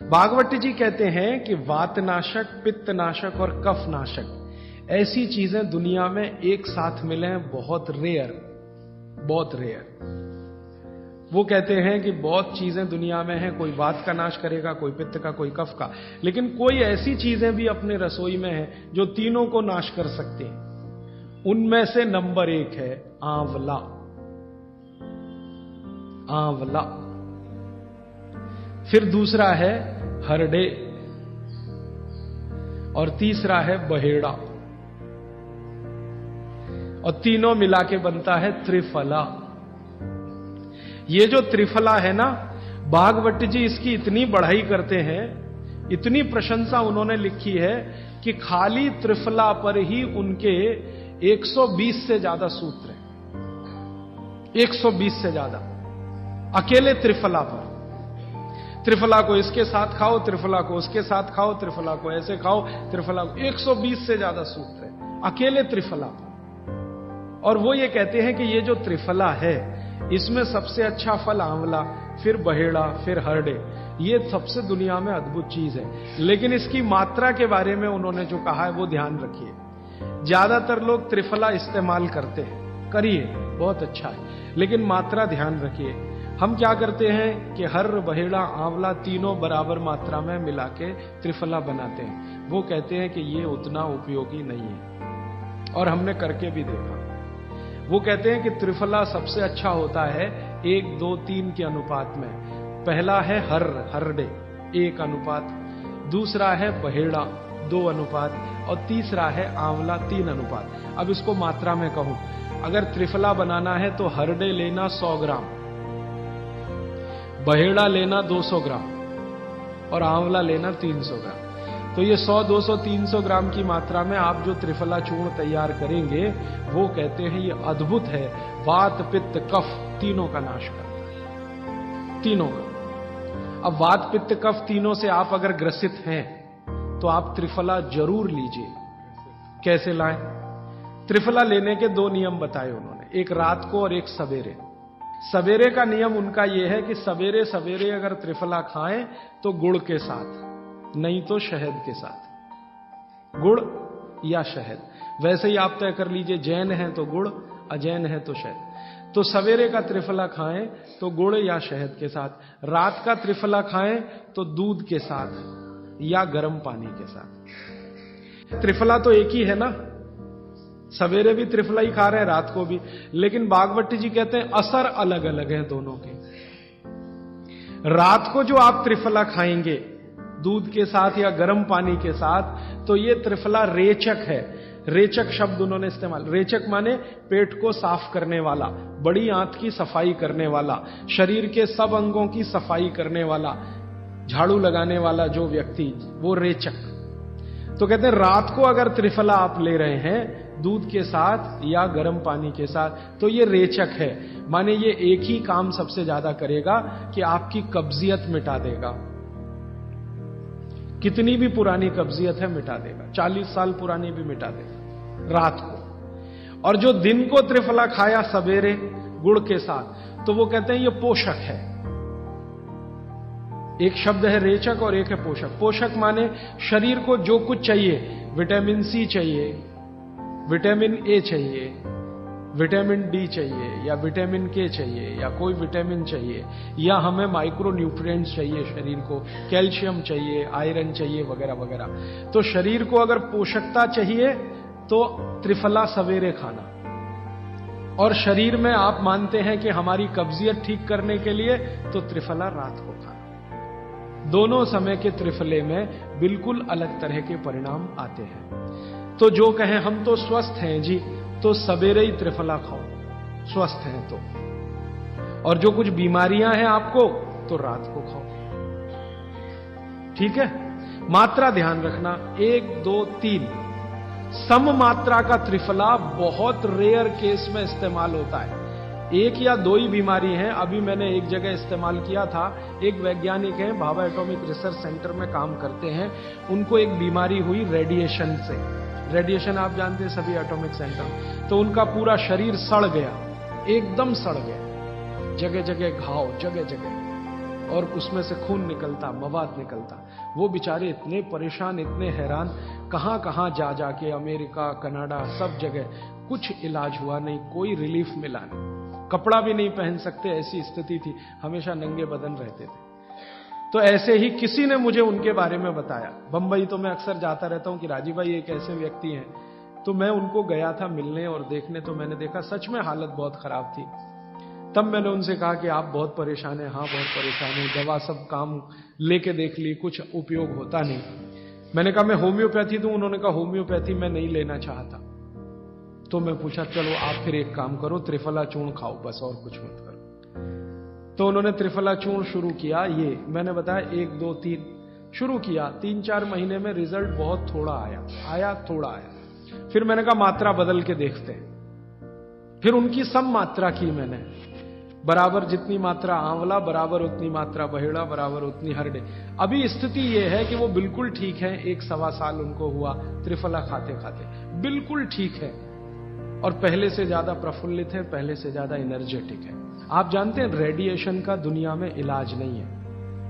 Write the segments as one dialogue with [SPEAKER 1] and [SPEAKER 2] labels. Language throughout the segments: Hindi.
[SPEAKER 1] भागवत जी कहते हैं कि वातनाशक, पित्तनाशक और कफनाशक ऐसी चीजें दुनिया में एक साथ मिले हैं, बहुत रेयर, बहुत रेयर। वो कहते हैं कि बहुत चीजें दुनिया में हैं, कोई वात का नाश करेगा, कोई पित्त का, कोई कफ का, लेकिन कोई ऐसी चीजें भी अपने रसोई में हैं जो तीनों को नाश कर सकते हैं। उनमें से नंबर 1 है आंवला। आंवला। फिर दूसरा है हरडे और तीसरा है बहेड़ा और तीनों मिला के बनता है त्रिफला। ये जो त्रिफला है ना, भागवत जी इसकी इतनी बढ़ाई करते हैं, इतनी प्रशंसा उन्होंने लिखी है कि खाली त्रिफला पर ही उनके 120 से ज्यादा सूत्र हैं। 120 से ज्यादा अकेले त्रिफला पर। त्रिफला को इसके साथ खाओ, त्रिफला को उसके साथ खाओ, त्रिफला को ऐसे खाओ, त्रिफला को 120 से ज्यादा सूत्र है अकेले त्रिफला पर। और वो ये कहते हैं कि ये जो त्रिफला है इसमें सबसे अच्छा फल आंवला, फिर बहेड़ा, फिर हरडे। ये सबसे दुनिया में अद्भुत चीज है, लेकिन इसकी मात्रा के बारे में उन्होंने जो कहा है वो ध्यान रखिए। ज्यादातर लोग त्रिफला इस्तेमाल करते हैं, करिए, बहुत अच्छा है, लेकिन मात्रा ध्यान रखिए। हम क्या करते हैं कि हर, बहेड़ा, आंवला तीनों बराबर मात्रा में मिला के त्रिफला बनाते हैं। वो कहते हैं कि ये उतना उपयोगी नहीं है, और हमने करके भी देखा। वो कहते हैं कि त्रिफला सबसे अच्छा होता है 1, 2, 3 के अनुपात में। पहला है हरडे 1 अनुपात, दूसरा है बहेड़ा 2 अनुपात और तीसरा है आंवला 3 अनुपात। अब इसको मात्रा में कहूं, अगर त्रिफला बनाना है तो हरडे लेना 100 ग्राम, बहेड़ा लेना 200 ग्राम और आंवला लेना 300 ग्राम। तो ये 100, 200, 300 ग्राम की मात्रा में आप जो त्रिफला चूर्ण तैयार करेंगे, वो कहते हैं ये अद्भुत है, वात, पित्त, कफ तीनों का नाश करता है, तीनों का। अब वात, पित्त, कफ तीनों से आप अगर ग्रसित हैं तो आप त्रिफला जरूर लीजिए। कैसे लाएं? त्रिफला लेने के 2 नियम बताए उन्होंने, एक रात को और एक सवेरे। सवेरे का नियम उनका यह है कि सवेरे सवेरे अगर त्रिफला खाएं तो गुड़ के साथ, नहीं तो शहद के साथ, गुड़ या शहद। वैसे ही आप तय कर लीजिए, जैन है तो गुड़, अजैन है तो शहद। तो सवेरे का त्रिफला खाएं तो गुड़ या शहद के साथ, रात का त्रिफला खाएं तो दूध के साथ या गर्म पानी के साथ। त्रिफला तो एक ही है ना, सवेरे भी त्रिफला ही खा रहे हैं, रात को भी, लेकिन भागवत जी कहते हैं असर अलग अलग है दोनों के। रात को जो आप त्रिफला खाएंगे दूध के साथ या गर्म पानी के साथ, तो ये त्रिफला रेचक है। रेचक शब्द उन्होंने इस्तेमाल, रेचक माने पेट को साफ करने वाला, बड़ी आंत की सफाई करने वाला, शरीर के सब अंगों की सफाई करने वाला, झाड़ू लगाने वाला जो व्यक्ति, वो रेचक। तो कहते हैं रात को अगर त्रिफला आप ले रहे हैं दूध के साथ या गर्म पानी के साथ, तो ये रेचक है, माने ये एक ही काम सबसे ज्यादा करेगा कि आपकी कब्जियत मिटा देगा। कितनी भी पुरानी कब्जियत है मिटा देगा, 40 साल पुरानी भी मिटा देगा रात को। और जो दिन को त्रिफला खाया सवेरे गुड़ के साथ, तो वो कहते हैं ये पोषक है। एक शब्द है रेचक और एक है पोषक। पोषक माने शरीर को जो कुछ चाहिए, विटामिन सी चाहिए, विटामिन ए चाहिए, विटामिन डी चाहिए, या विटामिन के चाहिए, या कोई विटामिन चाहिए, या हमें माइक्रो न्यूट्रिएंट्स चाहिए शरीर को, कैल्शियम चाहिए, आयरन चाहिए, वगैरह वगैरह। तो शरीर को अगर पोषकता चाहिए तो त्रिफला सवेरे खाना, और शरीर में आप मानते हैं कि हमारी कब्जियत ठीक करने के लिए तो त्रिफला रात को खाना। दोनों समय के त्रिफले में बिल्कुल अलग तरह के परिणाम आते हैं। तो जो कहें हम तो स्वस्थ हैं जी, तो सवेरे ही त्रिफला खाओ, स्वस्थ हैं तो। और जो कुछ बीमारियां हैं आपको, तो रात को खाओ, ठीक है। मात्रा ध्यान रखना, 1, 2, 3 सम मात्रा का त्रिफला बहुत रेयर केस में इस्तेमाल होता है। 1 या 2 ही बीमारी हैं। अभी मैंने एक जगह इस्तेमाल किया था, एक वैज्ञानिक हैं, भाभा एटॉमिक रिसर्च सेंटर में काम करते हैं, उनको एक बीमारी हुई रेडिएशन से। रेडिएशन आप जानते हैं सभी एटॉमिक सेंटर। तो उनका पूरा शरीर सड़ गया, एकदम सड़ गया, जगह जगह घाव, जगह जगह। और उसमें से खून निकलता, मवाद निकलता। वो बेचारे इतने परेशान, इतने हैरान, कहां कहां जा जाके, अमेरिका, कनाडा, सब जगह, कुछ इलाज हुआ नहीं, कोई रिलीफ मिला नहीं। कपड़ा भी नहीं पहन सकते, ऐसी स्थिति थी, हमेशा नंगे बदन रहते थे। तो ऐसे ही किसी ने मुझे उनके बारे में बताया। बंबई तो मैं अक्सर जाता रहता हूं कि राजीव भाई एक ऐसे व्यक्ति हैं। तो मैं उनको गया था मिलने और देखने, तो मैंने देखा सच में हालत बहुत खराब थी। तब मैंने उनसे कहा कि आप बहुत परेशान हैं। हाँ बहुत परेशान हूं, दवा सब काम लेके देख ली, कुछ उपयोग होता नहीं। मैंने कहा मैं होम्योपैथी दूं? उन्होंने कहा होम्योपैथी मैं नहीं लेना चाहता। तो मैं पूछा चलो आप फिर एक काम करो, त्रिफला चूर्ण खाओ बस, और कुछ मत करो। तो उन्होंने त्रिफला चूर्ण शुरू किया। ये मैंने बताया 1 2 3 शुरू किया। 3-4 महीने में रिजल्ट बहुत थोड़ा आया, थोड़ा आया। फिर मैंने कहा मात्रा बदल के देखते हैं। फिर उनकी सम मात्रा की मैंने, बराबर जितनी मात्रा आंवला, बराबर उतनी मात्रा बहेड़ा, बराबर उतनी हरडे। अभी स्थिति यह है कि वो बिल्कुल ठीक है। 1-1.25 साल उनको हुआ त्रिफला खाते खाते, बिल्कुल ठीक है, और पहले से ज्यादा प्रफुल्लित है, पहले से ज्यादा एनर्जेटिक है। आप जानते हैं रेडिएशन का दुनिया में इलाज नहीं है।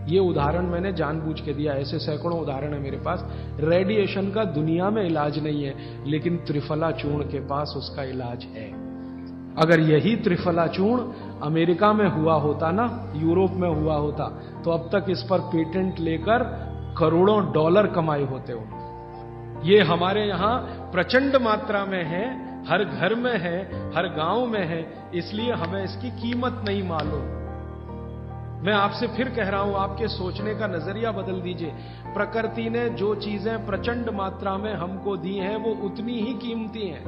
[SPEAKER 1] ये उदाहरण मैंने जानबूझ के दिया, ऐसे सैकड़ों उदाहरण है मेरे पास। रेडिएशन का दुनिया में इलाज नहीं है, लेकिन त्रिफला चूर्ण के पास उसका इलाज है। अगर यही त्रिफला चूर्ण अमेरिका में हुआ होता ना, यूरोप में हुआ होता, तो अब तक इस पर पेटेंट लेकर करोड़ों डॉलर कमाए होते हो। ये हमारे यहां प्रचंड मात्रा में है, हर घर में है, हर गांव में है, इसलिए हमें इसकी कीमत नहीं मालूम। मैं आपसे फिर कह रहा हूं, आपके सोचने का नजरिया बदल दीजिए। प्रकृति ने जो चीजें प्रचंड मात्रा में हमको दी हैं, वो उतनी ही कीमती हैं।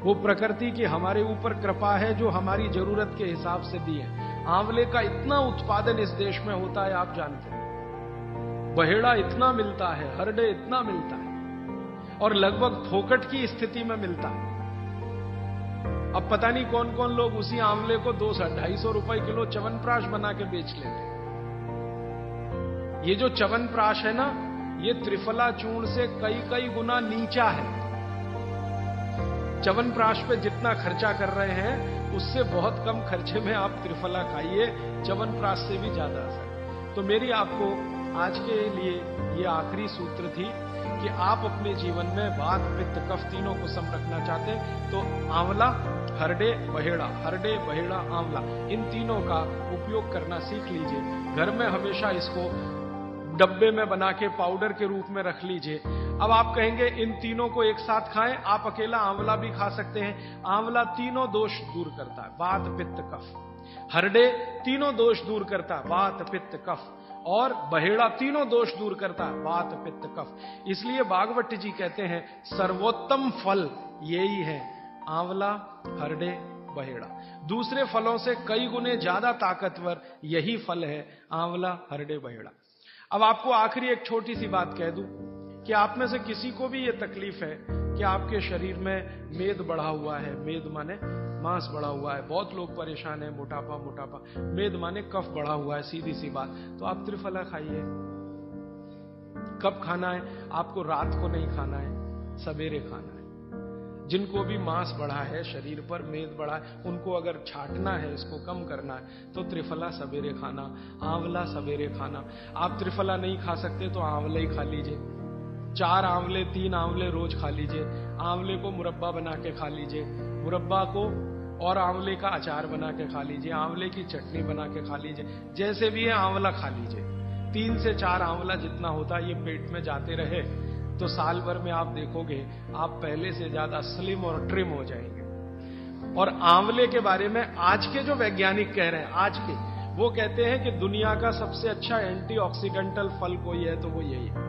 [SPEAKER 1] वो प्रकृति की हमारे ऊपर कृपा है, जो हमारी जरूरत के हिसाब से दी है। आंवले का इतना उत्पादन इस देश में होता है, आप जानते हैं। बहेड़ा इतना मिलता है, हरडे इतना मिलता है, और लगभग फोकट की स्थिति में मिलता है। अब पता नहीं कौन कौन लोग उसी आंवले को 200-250 रुपए किलो च्यवनप्राश बना के बेच लेते हैं। ये जो च्यवनप्राश है ना, ये त्रिफला चूर्ण से कई गुना नीचा है। च्यवनप्राश पे जितना खर्चा कर रहे हैं, उससे बहुत कम खर्चे में आप त्रिफला खाइए, च्यवनप्राश से भी ज्यादा असर। तो मेरी आपको आज के लिए ये आखिरी सूत्र थी कि आप अपने जीवन में वात, पित्त, कफ तीनों को सम रखना चाहते हैं, तो आंवला, हरडे, बहेड़ा, हरडे, बहेड़ा, आंवला, इन तीनों का उपयोग करना सीख लीजिए। घर में हमेशा इसको डब्बे में बना के पाउडर के रूप में रख लीजिए। अब आप कहेंगे इन तीनों को एक साथ खाएं, आप अकेला आंवला भी खा सकते हैं। आंवला तीनों दोष दूर करता है, वात, पित्त, कफ। हरडे तीनों दोष दूर करता है, वात, पित्त, कफ। और बहेड़ा तीनों दोष दूर करता है, वात, पित्त, कफ। इसलिए भागवत जी कहते हैं सर्वोत्तम फल यही है, आंवला, हरडे, बहेड़ा। दूसरे फलों से कई गुने ज्यादा ताकतवर यही फल है, आंवला, हरडे, बहेड़ा। अब आपको आखिरी एक छोटी सी बात कह दूं कि आप में से किसी को भी यह तकलीफ है कि आपके शरीर में मेद बढ़ा हुआ है। मेद माने मांस बढ़ा हुआ है। बहुत लोग परेशान है, मोटापा। मेद माने कफ बढ़ा हुआ है, सीधी सी बात। तो आप त्रिफला खाइए। कब खाना है? आपको रात को नहीं खाना है, सवेरे खाना है। जिनको भी मांस बढ़ा है शरीर पर, मेद बढ़ा है, उनको अगर छाटना है, इसको कम करना है, तो त्रिफला सवेरे खाना, आंवला सवेरे खाना। आप त्रिफला नहीं खा सकते तो आंवले ही खा लीजिए। 4 आंवले, 3 आंवले रोज खा लीजिए। आंवले को मुरब्बा बना के खा लीजिए, मुरब्बा को और आंवले का अचार बना के खा लीजिए, आंवले की चटनी बना के खा लीजिए। जैसे भी है आंवला खा लीजिए। 3 से 4 आंवला जितना होता है, ये पेट में जाते रहे तो साल भर में आप देखोगे आप पहले से ज्यादा स्लिम और ट्रिम हो जाएंगे। और आंवले के बारे में आज के जो वैज्ञानिक कह रहे हैं, आज के, वो कहते हैं कि दुनिया का सबसे अच्छा एंटीऑक्सीडेंटल फल कोई है तो वो यही है।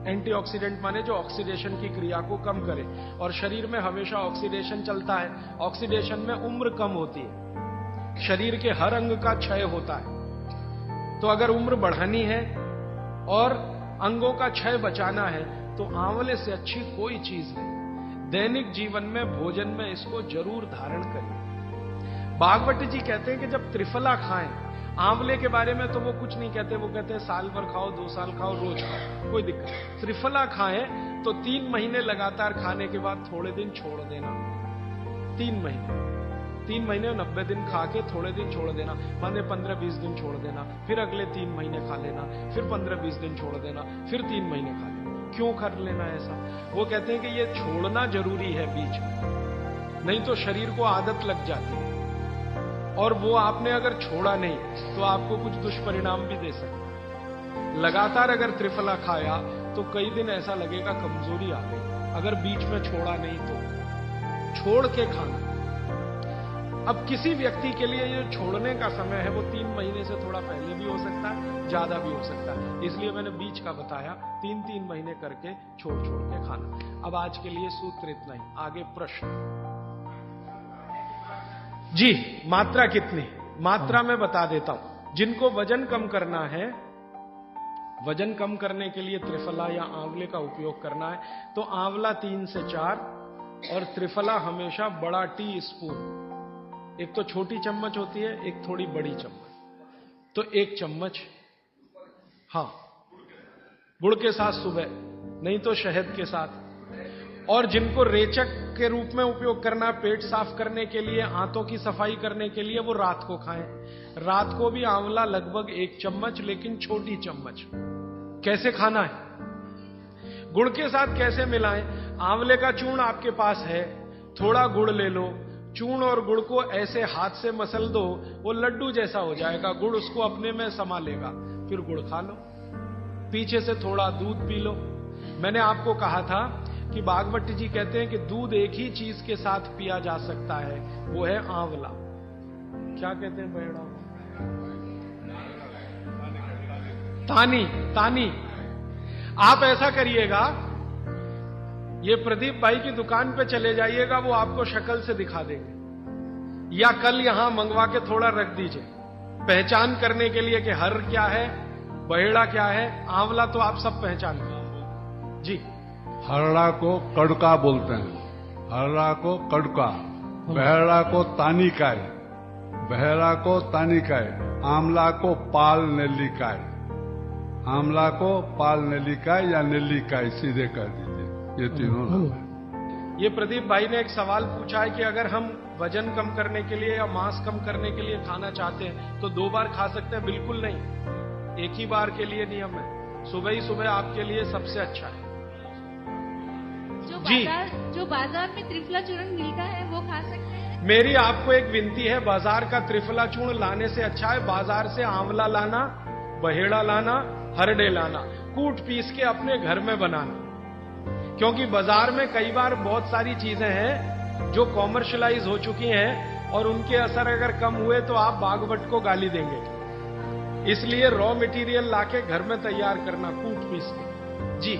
[SPEAKER 1] एंटीऑक्सीडेंट माने जो ऑक्सीडेशन की क्रिया को कम करे, और शरीर में हमेशा ऑक्सीडेशन चलता है। ऑक्सीडेशन में उम्र कम होती है, शरीर के हर अंग का क्षय होता है। तो अगर उम्र बढ़ानी है और अंगों का क्षय बचाना है, तो आंवले से अच्छी कोई चीज नहीं। दैनिक जीवन में, भोजन में इसको जरूर धारण करिए। भागवत जी कहते हैं कि जब त्रिफला खाएं, आंवले के बारे में तो वो कुछ नहीं कहते, वो कहते हैं साल भर खाओ, 2 साल खाओ, रोज खाओ, कोई दिक्कत नहीं। त्रिफला खाएं तो 3 महीने लगातार खाने के बाद थोड़े दिन छोड़ देना, 3 महीने। 3 महीने 90 दिन खा के थोड़े दिन छोड़ देना, माने 15-20 दिन छोड़ देना, फिर अगले 3 महीने खा लेना, फिर 15-20 दिन छोड़ देना, फिर 3 महीने खा लेना। क्यों कर लेना ऐसा? वो कहते हैं कि ये छोड़ना जरूरी है बीच में, नहीं तो शरीर को आदत लग जाती है, और वो आपने अगर छोड़ा नहीं तो आपको कुछ दुष्परिणाम भी दे सकता है। लगातार अगर त्रिफला खाया तो कई दिन ऐसा लगेगा कमजोरी आ गई, अगर बीच में छोड़ा नहीं तो। छोड़ के खाना। अब किसी व्यक्ति के लिए ये छोड़ने का समय है वो 3 महीने से थोड़ा पहले भी हो सकता है, ज्यादा भी हो सकता है, इसलिए मैंने बीच का बताया। 3-3 महीने करके छोड़ छोड़ के खाना। अब आज के लिए सूत्र इतना ही, आगे प्रश्न। जी, मात्रा कितनी? मात्रा में बता देता हूं। जिनको वजन कम करना है, वजन कम करने के लिए त्रिफला या आंवले का उपयोग करना है, तो आंवला 3 से 4 और त्रिफला हमेशा बड़ा टी स्पून, एक तो छोटी चम्मच होती है, एक थोड़ी बड़ी चम्मच, तो 1 चम्मच, हाँ, गुड़ के साथ सुबह, नहीं तो शहद के साथ। और जिनको रेचक के रूप में उपयोग करना, पेट साफ करने के लिए, आंतों की सफाई करने के लिए, वो रात को खाएं। रात को भी आंवला लगभग 1 चम्मच, लेकिन छोटी चम्मच। कैसे खाना है? गुड़ के साथ कैसे मिलाएं? आंवले का चूर्ण आपके पास है, थोड़ा गुड़ ले लो, चूर्ण और गुड़ को ऐसे हाथ से मसल दो, वो लड्डू जैसा हो जाएगा, गुड़ उसको अपने में समा लेगा, फिर गुड़ खा लो। पीछे से थोड़ा दूध पी लो। मैंने आपको कहा था कि भागवत जी कहते हैं कि दूध एक ही चीज के साथ पिया जा सकता है, वो है आंवला। क्या कहते हैं बहेड़ा? तानी। तानी। आप ऐसा करिएगा, ये प्रदीप भाई की दुकान पे चले जाइएगा, वो आपको शक्ल से दिखा देंगे, या कल यहां मंगवा के थोड़ा रख दीजिए, पहचान करने के लिए कि हर क्या है, बहेड़ा क्या है, आंवला तो आप सब पहचान कर। जी,
[SPEAKER 2] हरड़ा को कड़का बोलते हैं, हरड़ा को कड़का, बहेड़ा को तानिकाय, बहेड़ा को तानिकाय, आंवला को पाल नेल्लिकाय, आंवला को पाल नेल्लिकाय या नेल्लिकाय सीधे कर दीजिए, ये तीनों नाम है।
[SPEAKER 1] ये प्रदीप भाई ने एक सवाल पूछा है कि अगर हम वजन कम करने के लिए या मांस कम करने के लिए खाना चाहते हैं तो 2 बार खा सकते हैं? बिल्कुल नहीं, एक ही बार के लिए नियम है। सुबह ही सुबह आपके लिए सबसे अच्छा है।
[SPEAKER 3] जो बाजार में त्रिफला चूर्ण मिलता है वो खा सकते हैं?
[SPEAKER 1] मेरी आपको एक विनती है, बाजार का त्रिफला चूर्ण लाने से अच्छा है बाजार से आंवला लाना, बहेड़ा लाना, हरडे लाना, कूट पीस के अपने घर में बनाना। क्योंकि बाजार में कई बार बहुत सारी चीजें हैं जो कॉमर्शलाइज हो चुकी हैं, और उनके असर अगर कम हुए तो आप भागवत को गाली देंगे। इसलिए रॉ मटेरियल लाके घर में तैयार करना, कूट पीस के। जी,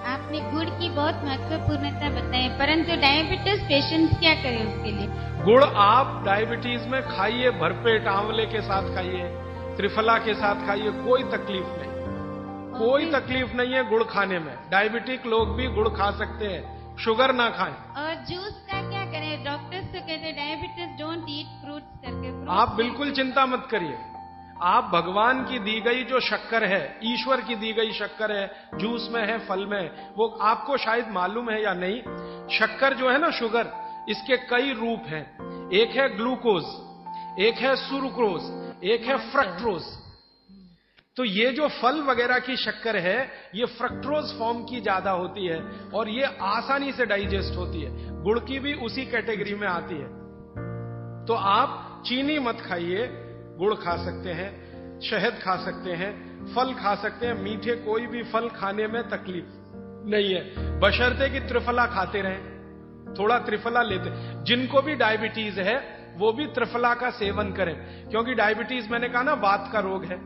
[SPEAKER 3] आपने गुड़ की बहुत महत्वपूर्णता बताई, परंतु डायबिटीज पेशेंट्स क्या करें उसके लिए?
[SPEAKER 1] गुड़ आप डायबिटीज में खाइए, भरपेट आंवले के साथ खाइए, त्रिफला के साथ खाइए, कोई तकलीफ नहीं, कोई तकलीफ नहीं है गुड़ खाने में। डायबिटिक लोग भी गुड़ खा सकते हैं, शुगर ना खाएं।
[SPEAKER 3] और जूस का क्या करें? डॉक्टर्स तो कहते हैं डायबिटीज डोंट ईट फ्रूट्स करके।
[SPEAKER 1] आप बिल्कुल चिंता मत करिए, आप भगवान की दी गई जो शक्कर है, ईश्वर की दी गई शक्कर है, जूस में है, फल में है, वो आपको शायद मालूम है या नहीं। शक्कर जो है ना, शुगर, इसके कई रूप हैं। एक है ग्लूकोज, एक है सुक्रोज, एक है फ्रक्टोज। तो ये जो फल वगैरह की शक्कर है, ये फ्रक्टोज फॉर्म की ज्यादा होती है और ये आसानी से डाइजेस्ट होती है। गुड़ की भी उसी कैटेगरी में आती है। तो आप चीनी मत खाइए, गुड़ खा सकते हैं, शहद खा सकते हैं, फल खा सकते हैं। मीठे कोई भी फल खाने में तकलीफ नहीं है, बशर्ते कि त्रिफला खाते रहें, थोड़ा त्रिफला लेते। जिनको भी डायबिटीज है वो भी त्रिफला का सेवन करें, क्योंकि डायबिटीज मैंने कहा ना वात का रोग है,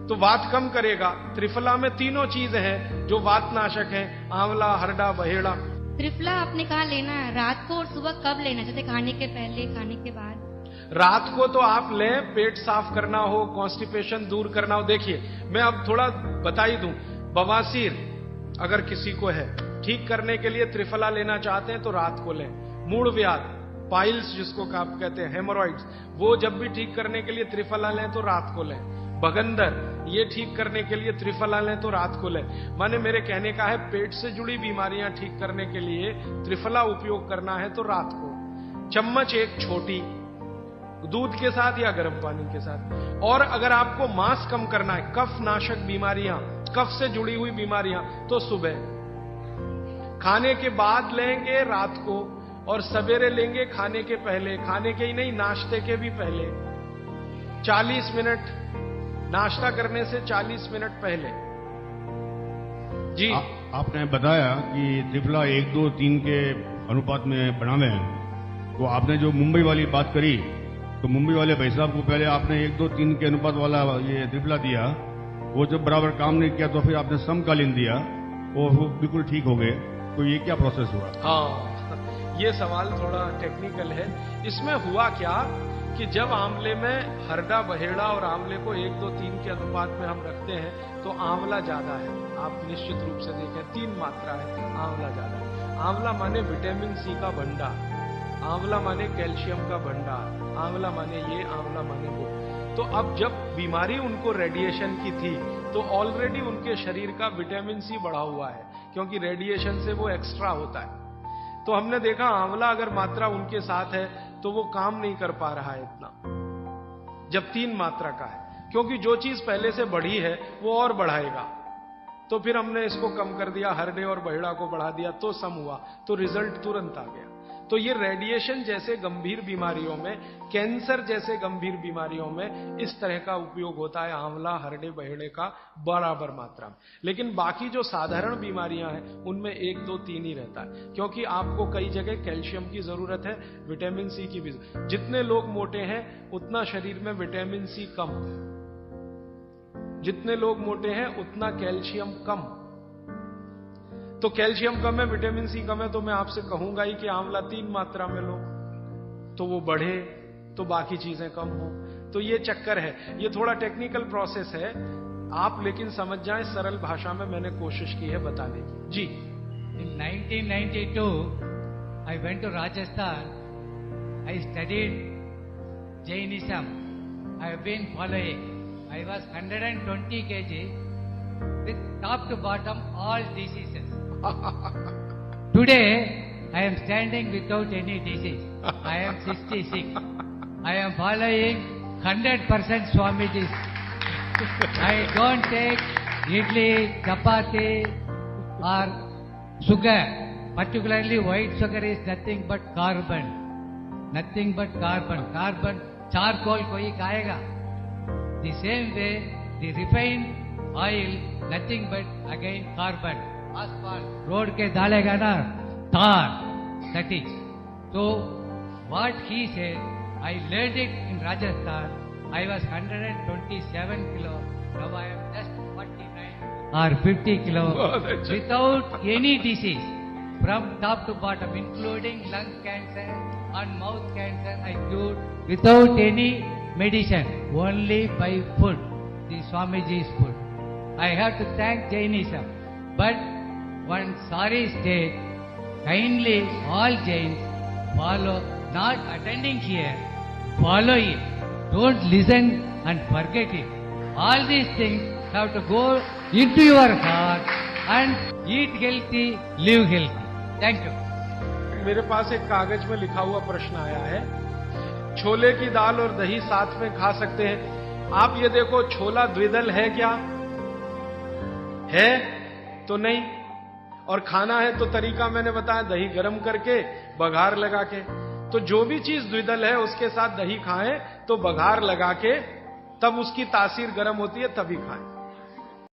[SPEAKER 1] तो वात कम करेगा। त्रिफला में तीनों चीजें हैं जो वात नाशक हैं, आंवला, हरडा, बहेड़ा।
[SPEAKER 3] त्रिफला आपने कहा लेना है रात को और सुबह कब लेना? जैसे खाने के पहले, खाने के बाद?
[SPEAKER 1] रात को तो आप लें, पेट साफ करना हो, कॉन्स्टिपेशन दूर करना हो। देखिए, मैं अब थोड़ा बता ही दूं, बवासीर अगर किसी को है, ठीक करने के लिए त्रिफला लेना चाहते हैं तो रात को लें। मूढ़ व्याध, पाइल्स जिसको आप कहते हैं, हेमोरॉइड्स, वो जब भी ठीक करने के लिए त्रिफला लें तो रात को लें। भगंदर, ये ठीक करने के लिए त्रिफला लें तो रात को लें। माने मेरे कहने का है, पेट से जुड़ी बीमारियां ठीक करने के लिए त्रिफला उपयोग करना है तो रात को। चम्मच एक छोटी, दूध के साथ या गर्म पानी के साथ। और अगर आपको मांस कम करना है, कफ नाशक बीमारियां, कफ से जुड़ी हुई बीमारियां, तो सुबह खाने के बाद लेंगे, रात को, और सवेरे लेंगे खाने के पहले, खाने के ही नहीं नाश्ते के भी पहले, 40 मिनट, नाश्ता करने से 40 मिनट पहले। जी
[SPEAKER 4] आपने बताया कि त्रिफला 1, 2, 3 के अनुपात में बनावे हैं, तो आपने जो मुंबई वाली बात करी, तो मुंबई वाले भाई साहब को पहले आपने 1, 2, 3 के अनुपात वाला ये त्रिफला दिया, वो जब बराबर काम नहीं किया तो फिर आपने समकालीन दिया, वो बिल्कुल ठीक हो गए। तो ये क्या प्रोसेस हुआ?
[SPEAKER 1] हाँ, ये सवाल थोड़ा टेक्निकल है। इसमें हुआ क्या कि जब आंवले में हरडा, बहेड़ा और आंवले को 1, 2, 3 के अनुपात में हम रखते हैं तो आंवला ज्यादा है। आप निश्चित रूप से देखें 3 मात्रा है, आंवला ज्यादा है। आंवला माने विटामिन सी का भंडार, आंवला माने कैल्शियम का भंडार, आंवला माने ये, आंवला माने वो। तो अब जब बीमारी उनको रेडिएशन की थी तो ऑलरेडी उनके शरीर का विटामिन सी बढ़ा हुआ है, क्योंकि रेडिएशन से वो एक्स्ट्रा होता है। तो हमने देखा आंवला अगर मात्रा उनके साथ है तो वो काम नहीं कर पा रहा है इतना, जब 3 मात्रा का है, क्योंकि जो चीज पहले से बढ़ी है वो और बढ़ाएगा। तो फिर हमने इसको कम कर दिया, हरडे और बहेड़ा को बढ़ा दिया, तो सम हुआ, तो रिजल्ट तुरंत आ गया। तो ये रेडिएशन जैसे गंभीर बीमारियों में, कैंसर जैसे गंभीर बीमारियों में इस तरह का उपयोग होता है आंवला, हरडे, बहेड़े का बराबर मात्रा में। लेकिन बाकी जो साधारण बीमारियां हैं उनमें 1, 2, 3 ही रहता है, क्योंकि आपको कई जगह कैल्शियम की जरूरत है, विटामिन सी की भी। जितने लोग मोटे हैं उतना शरीर में विटामिन सी कम, जितने लोग मोटे हैं उतना कैल्शियम कम। तो कैल्शियम कम है, विटामिन सी कम है, तो मैं आपसे कहूंगा ही कि आंवला 3 मात्रा में लो, तो वो बढ़े, तो बाकी चीजें कम हो। तो ये चक्कर है, ये थोड़ा टेक्निकल प्रोसेस है, आप लेकिन समझ जाएं, सरल भाषा में मैंने कोशिश की है बताने की। जी।
[SPEAKER 5] In 1992, I went to Rajasthan. I studied Jainism. I have been following. I was 120 kg with top to bottom all diseases. Today, I am standing without any disease. I am 66. I am following 100% Swamiji's. I don't take idli, chapati or sugar. Particularly white sugar is nothing but carbon. Nothing but carbon. Carbon, charcoal koi खाएगा. The same way, the refined oil, nothing but again carbon. Asphalt, road के डालेगा ना, tar, that is. So, what he said, I learned it in Rajasthan. I was 127 kilo. Now I am just 49 or 50 kilo without any disease from top to bottom, including lung cancer and mouth cancer. I cured without any medicine, only by food, the Swamiji's food. I have to thank Jainism. But one sorry state, kindly all Jains follow, not attending here, follow it. Don't listen and forget it. All these things have to go into your heart and eat healthy, live healthy. Thank you.
[SPEAKER 1] मेरे पास एक कागज में लिखा हुआ प्रश्न आया है, छोले की दाल और दही साथ में खा सकते हैं? आप ये देखो, छोला द्विदल है क्या? है तो नहीं। और खाना है तो तरीका मैंने बताया, दही गर्म करके, बघार लगा के। तो जो भी चीज द्विदल है उसके साथ दही खाएं तो बघार लगा के, तब उसकी तासीर गर्म होती है, तभी खाएं।